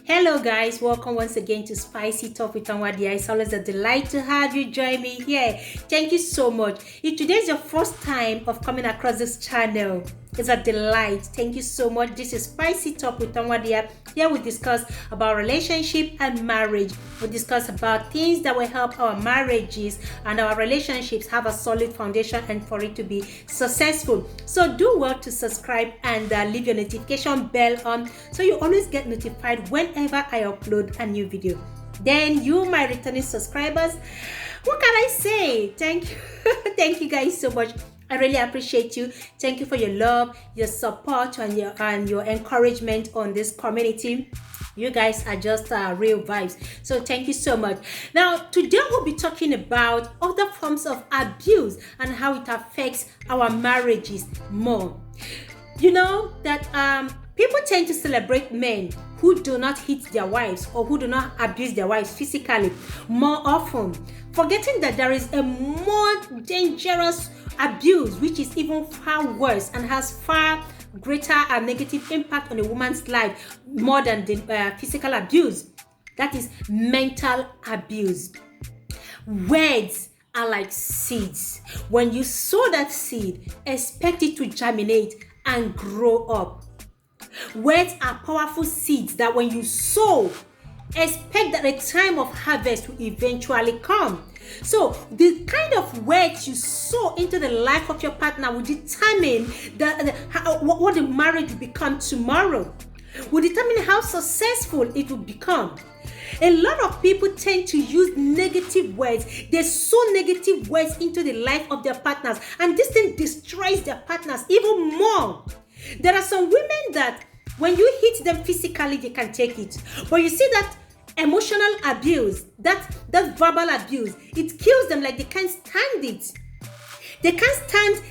Hello guys, welcome once again to Spicy Talk with Anwadia. It's always a delight to have you join me here. Thank you so much. If today is your first time of coming across this channel, it's a delight. Thank you so much. This is Spicy Talk with Anwadia. Here we discuss about relationship and marriage. We discuss about things that will help our marriages and our relationships have a solid foundation and for it to be successful. So do well to subscribe and leave your notification bell on so you always get notified whenever I upload a new video. Then you, my returning subscribers, what can I say? Thank you. Thank you guys so much. I really appreciate you. Thank you for your love, your support, and your encouragement on this community. You guys are just real vibes. So thank you so much. Now, today we'll be talking about other forms of abuse and how it affects our marriages more. You know that people tend to celebrate men who do not hit their wives or who do not abuse their wives physically more often, forgetting that there is a more dangerous abuse which is even far worse and has far greater and negative impact on a woman's life more than the physical abuse. That is mental abuse. Words are like seeds. When you sow that seed, expect it to germinate and grow up. Words are powerful seeds that when you sow, expect that the time of harvest will eventually come. So the kind of words you sow into the life of your partner will determine what the marriage will become tomorrow, will determine how successful it will become. A lot of people tend to use negative words. They sow negative words into the life of their partners, and this thing destroys their partners even more. There are some women that when you hit them physically, they can take it. But you see that emotional abuse, that verbal abuse, it kills them. Like they can't stand it. They can't stand,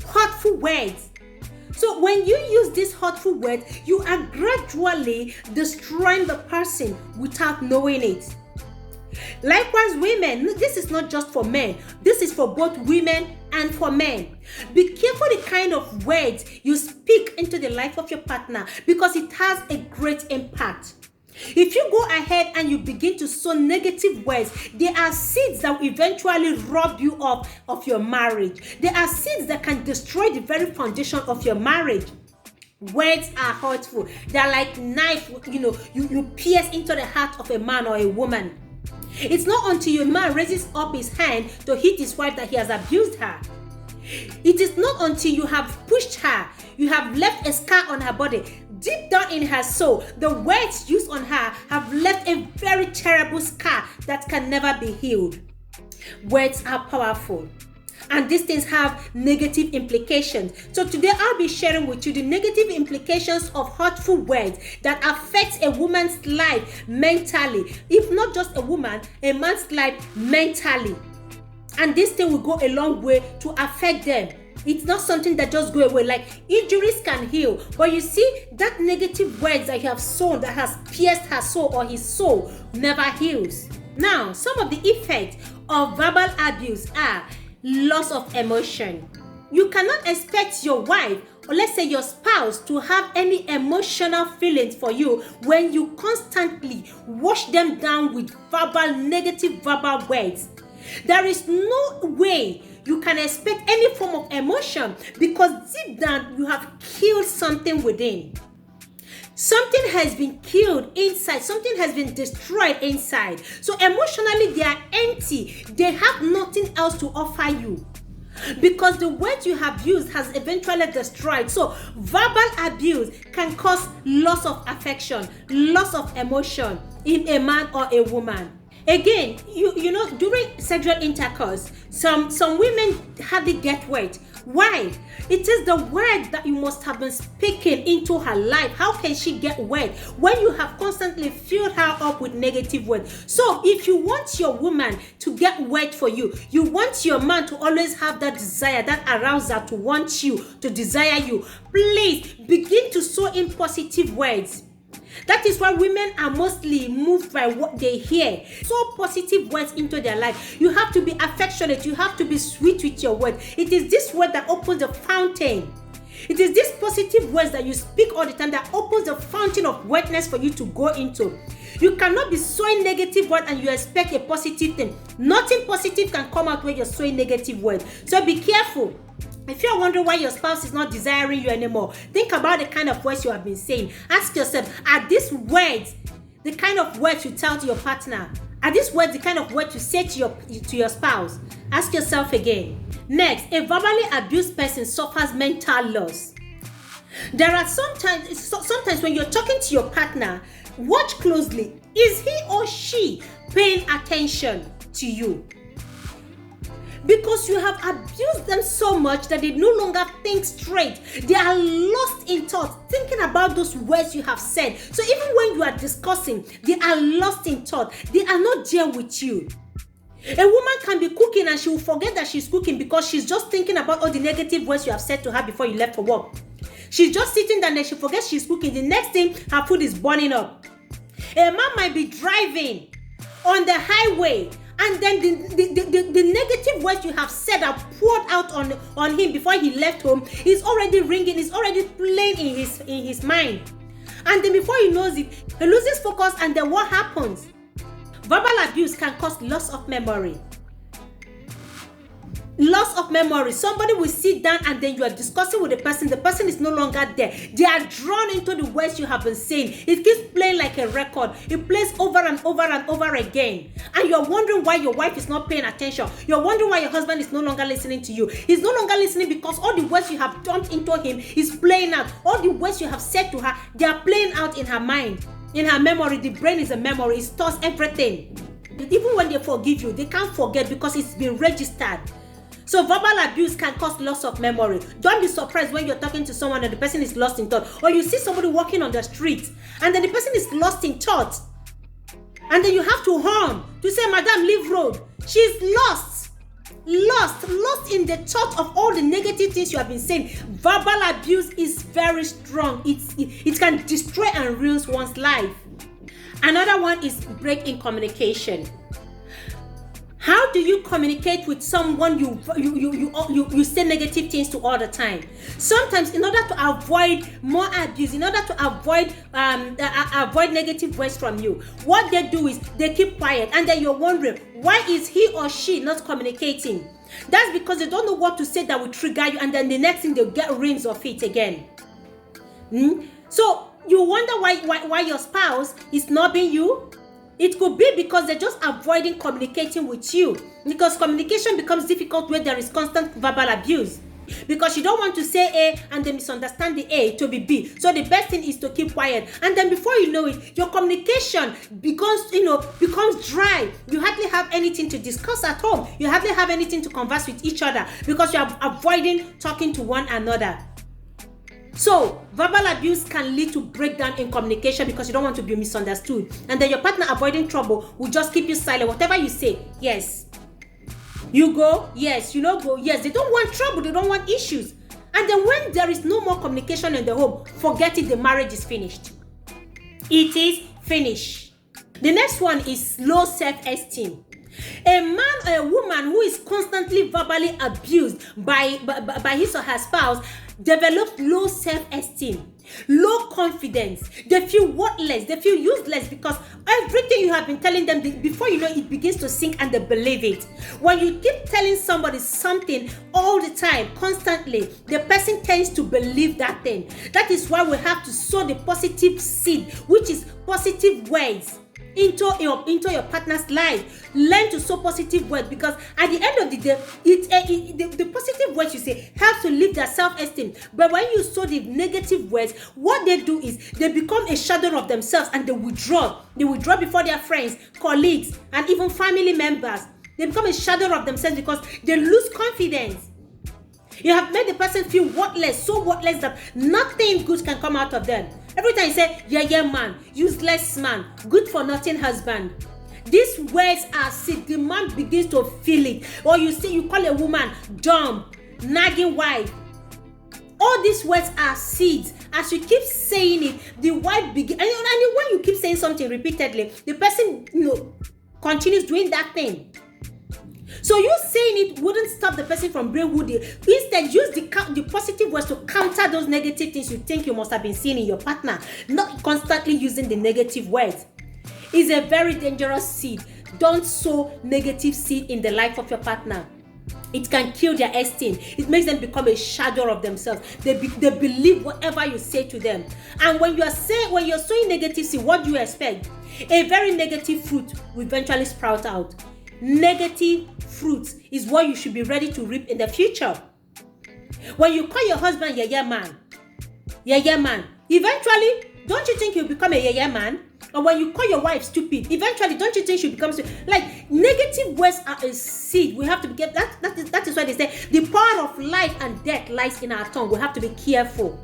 hurtful words. So when you use these hurtful words, you are gradually destroying the person without knowing it. Likewise, women, this is not just for men. This is for both women and for men. Be careful the kind of words you speak into the life of your partner because it has a great impact. If you go ahead and you begin to sow negative words, they are seeds that will eventually rob you of your marriage. They are seeds that can destroy the very foundation of your marriage. Words are hurtful. They are like knife, you pierce into the heart of a man or a woman. It's not until your man raises up his hand to hit his wife that he has abused her. It is not until you have pushed her, you have left a scar on her body. Deep down in her soul, the words used on her have left a very terrible scar that can never be healed. Words are powerful, and these things have negative implications. So today I'll be sharing with you the negative implications of hurtful words that affect a woman's life mentally. If not just a woman, a man's life mentally. And this thing will go a long way to affect them. It's not something that just go away. Like injuries can heal, but you see that negative words that you have sown that has pierced her soul or his soul never heals. Now, some of the effects of verbal abuse are loss of emotion. You cannot expect your wife or let's say your spouse to have any emotional feelings for you when you constantly wash them down with negative verbal words. There is no way you can expect any form of emotion because deep down you have killed something within. Something has been killed inside. Something has been destroyed inside. So emotionally they are empty. They have nothing else to offer you because the words you have used has eventually destroyed. So verbal abuse can cause loss of affection, loss of emotion in a man or a woman. Again, you know, during sexual intercourse, some women hardly get wet. Why? It is the word that you must have been speaking into her life. How can she get wet when you have constantly filled her up with negative words? So if you want your woman to get wet for you, you want your man to always have that desire, that arousal to want you, to desire you, please begin to sow in positive words. That is why women are mostly moved by what they hear. So positive words into their life. You have to be affectionate. You have to be sweet with your words. It is this word that opens the fountain. It is these positive words that you speak all the time that opens the fountain of wetness for you to go into. You cannot be sowing negative words and you expect a positive thing. Nothing positive can come out when you're sowing negative words. So be careful. If you're wondering why your spouse is not desiring you anymore, think about the kind of words you have been saying. Ask yourself, are these words the kind of words you tell to your partner? Are these words the kind of words you say to your spouse? Ask yourself again. Next, a verbally abused person suffers mental loss. There are sometimes when you're talking to your partner, watch closely. Is he or she paying attention to you? Because you have abused them so much that they no longer think straight. They are lost in thought, thinking about those words you have said. So even when you are discussing, they are lost in thought. They are not there with you. A woman can be cooking and she will forget that she's cooking because she's just thinking about all the negative words you have said to her before you left for work. She's just sitting down and she forgets she's cooking. The next thing, her food is burning up. A man might be driving on the highway and then the negative words you have said are poured out on him before he left home is already ringing, is already playing in his mind. And then before he knows it, he loses focus and then what happens? Verbal abuse can cause loss of memory. Loss of memory. Somebody will sit down and then you are discussing with the person is no longer there. They are drawn into the words you have been saying. It keeps playing like a record. It plays over and over and over again. And you're wondering why your wife is not paying attention. You're wondering why your husband is no longer listening to you. He's no longer listening because all the words you have dumped into him is playing out. All the words you have said to her, they are playing out in her mind. In her memory. The brain is a memory. It stores everything. Even when they forgive you, they can't forget because it's been registered. So verbal abuse can cause loss of memory. Don't be surprised when you're talking to someone and the person is lost in thought. Or you see somebody walking on the street and then the person is lost in thought. And then you have to horn to say, Madam, leave road. She's lost in the thought of all the negative things you have been saying. Verbal abuse is very strong. It can destroy and ruin one's life. Another one is break in communication. How do you communicate with someone you say negative things to all the time? Sometimes, in order to avoid more abuse, in order to avoid negative words from you, what they do is they keep quiet, and then you're wondering why is he or she not communicating? That's because they don't know what to say that will trigger you, and then the next thing they'll get rings of it again. So you wonder why your spouse is snubbing you. It could be because they're just avoiding communicating with you. Because communication becomes difficult when there is constant verbal abuse. Because you don't want to say A and then misunderstand the A to be B. So the best thing is to keep quiet. And then before you know it, your communication becomes dry. You hardly have anything to discuss at home. You hardly have anything to converse with each other because you are avoiding talking to one another. So, verbal abuse can lead to breakdown in communication because you don't want to be misunderstood. And then your partner avoiding trouble will just keep you silent. Whatever you say, yes. You go, yes. You don't go, yes. They don't want trouble. They don't want issues. And then when there is no more communication in the home, forget it, the marriage is finished. It is finished. The next one is low self-esteem. A man or a woman who is constantly verbally abused by his or her spouse develops low self-esteem, low confidence. They feel worthless, they feel useless because everything you have been telling them, before you know it begins to sink and they believe it. When you keep telling somebody something all the time, constantly, the person tends to believe that thing. That is why we have to sow the positive seed, which is positive words, into your partner's life. Learn to sow positive words because at the end of the day, the positive words you say helps to lift their self-esteem. But when you sow the negative words, what they do is they become a shadow of themselves and they withdraw. They withdraw before their friends, colleagues, and even family members. They become a shadow of themselves because they lose confidence. You have made the person feel worthless, so worthless that nothing good can come out of them. Every time you say, yeah man, useless man, good for nothing husband. These words are seed. The man begins to feel it. Or you call a woman dumb, nagging wife. All these words are seeds. As you keep saying it, the wife begins. And when you keep saying something repeatedly, the person continues doing that thing. So you saying it wouldn't stop the person from being who they. Instead, use the positive words to counter those negative things you think you must have been seeing in your partner. Not constantly using the negative words. It's a very dangerous seed. Don't sow negative seed in the life of your partner. It can kill their esteem. It makes them become a shadow of themselves. They believe whatever you say to them. And when you're sowing negative seed, what do you expect? A very negative fruit will eventually sprout out. Negative fruit is what you should be ready to reap in the future. When you call your husband yaya man, eventually, don't you think he'll become a yaya man? Or when you call your wife stupid, eventually, don't you think she'll become stupid? Like, negative words are a seed. We have to be careful. That is why they say the power of life and death lies in our tongue. We have to be careful.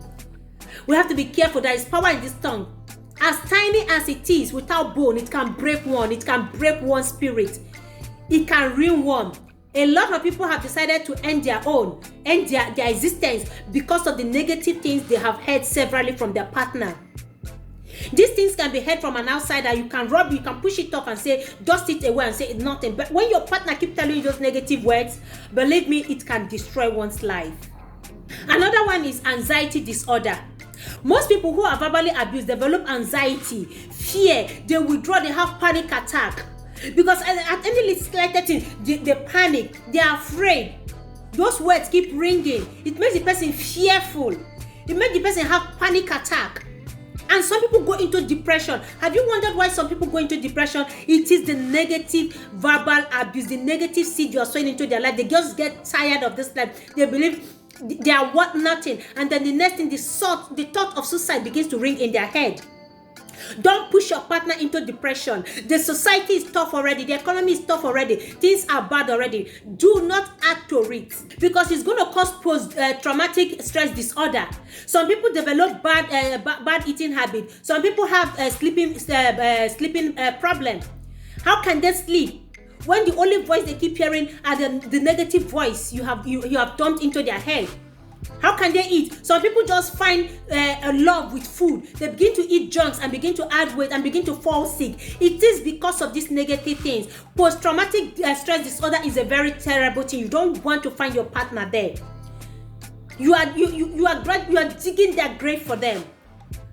We have to be careful. There is power in this tongue. As tiny as it is, without bone, it can break one. It can break one's spirit. It can ruin one. A lot of people have decided to end their existence because of the negative things they have heard severally from their partner. These things can be heard from an outsider. You can push it off and say, dust it away and say it's nothing. But when your partner keeps telling you those negative words, believe me, it can destroy one's life. Another one is anxiety disorder. Most people who are verbally abused develop anxiety, fear, they withdraw, they have panic attack. Because at any slight thing, they panic, they are afraid. Those words keep ringing. It makes the person fearful. It makes the person have panic attack. And some people go into depression. Have you wondered why some people go into depression? It is the negative verbal abuse, the negative seed you are sowing into their life. They just get tired of this life. They believe they are worth nothing. And then the next thing, the thought of suicide begins to ring in their head. Don't push your partner into depression. The society is tough already. The economy is tough already. Things are bad already. Do not add to it because it's going to cause post-traumatic stress disorder. Some people develop bad eating habits. Some people have sleeping problem. How can they sleep when the only voice they keep hearing are the negative voice you have dumped into their head? How can they eat? Some people just find a love with food. They begin to eat junks and begin to add weight and begin to fall sick. It is because of these negative things. Post-traumatic stress disorder is a very terrible thing. You don't want to find your partner there. You are digging their grave for them.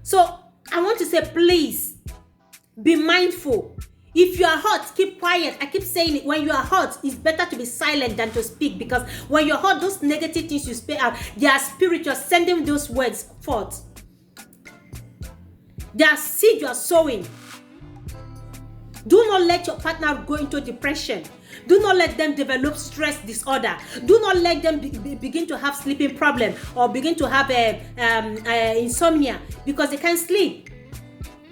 So I want to say, please be mindful. If you are hurt, keep quiet. I keep saying it. When you are hurt, it's better to be silent than to speak, because when you're hurt, those negative things you speak out, they are spirit. You're sending those words forth. They are seed you are sowing. Do not let your partner go into depression. Do not let them develop stress disorder. Do not let them begin to have sleeping problem or begin to have insomnia because they can't sleep.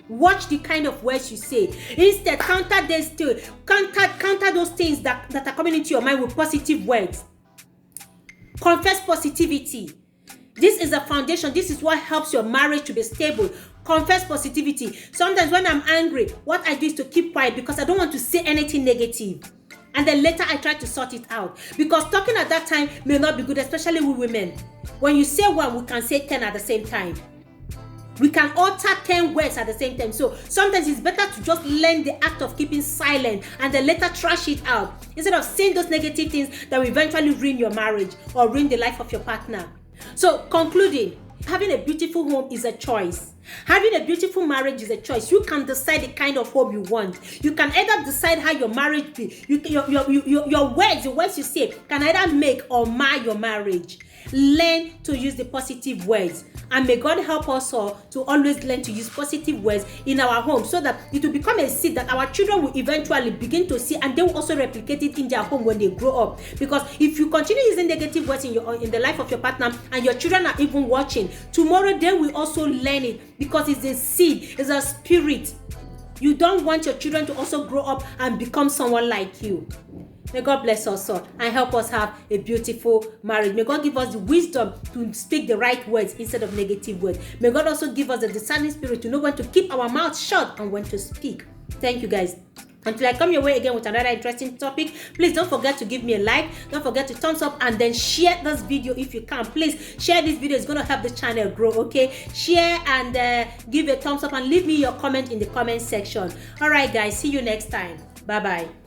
Watch the kind of words you say. Instead, counter those things that are coming into your mind with positive words. Confess positivity. This is a foundation. This is what helps your marriage to be stable. Confess positivity. Sometimes when I'm angry, what I do is to keep quiet because I don't want to say anything negative. And then later I try to sort it out. Because talking at that time may not be good, especially with women. When you say one, we can say 10 at the same time. We can utter 10 words at the same time. So sometimes it's better to just learn the act of keeping silent and then later trash it out, instead of saying those negative things that will eventually ruin your marriage or ruin the life of your partner. So concluding, having a beautiful home is a choice. Having a beautiful marriage is a choice. You can decide the kind of home you want. You can either decide how your marriage be. Your words, the words you say, can either make or mar your marriage. Learn to use the positive words. And may God help us all to always learn to use positive words in our home, so that it will become a seed that our children will eventually begin to see, and they will also replicate it in their home when they grow up. Because if you continue using negative words in the life of your partner, and your children are even watching, tomorrow they will also learn it, because it's a seed, it's a spirit. You don't want your children to also grow up and become someone like you. May God bless us all and help us have a beautiful marriage. May God give us the wisdom to speak the right words instead of negative words. May God also give us the discerning spirit to know when to keep our mouth shut and when to speak. Thank you, guys. Until I come your way again with another interesting topic, please don't forget to give me a like. Don't forget to thumbs up and then share this video if you can. Please share this video. It's going to help the channel grow, okay? Share and give a thumbs up and leave me your comment in the comment section. All right, guys. See you next time. Bye-bye.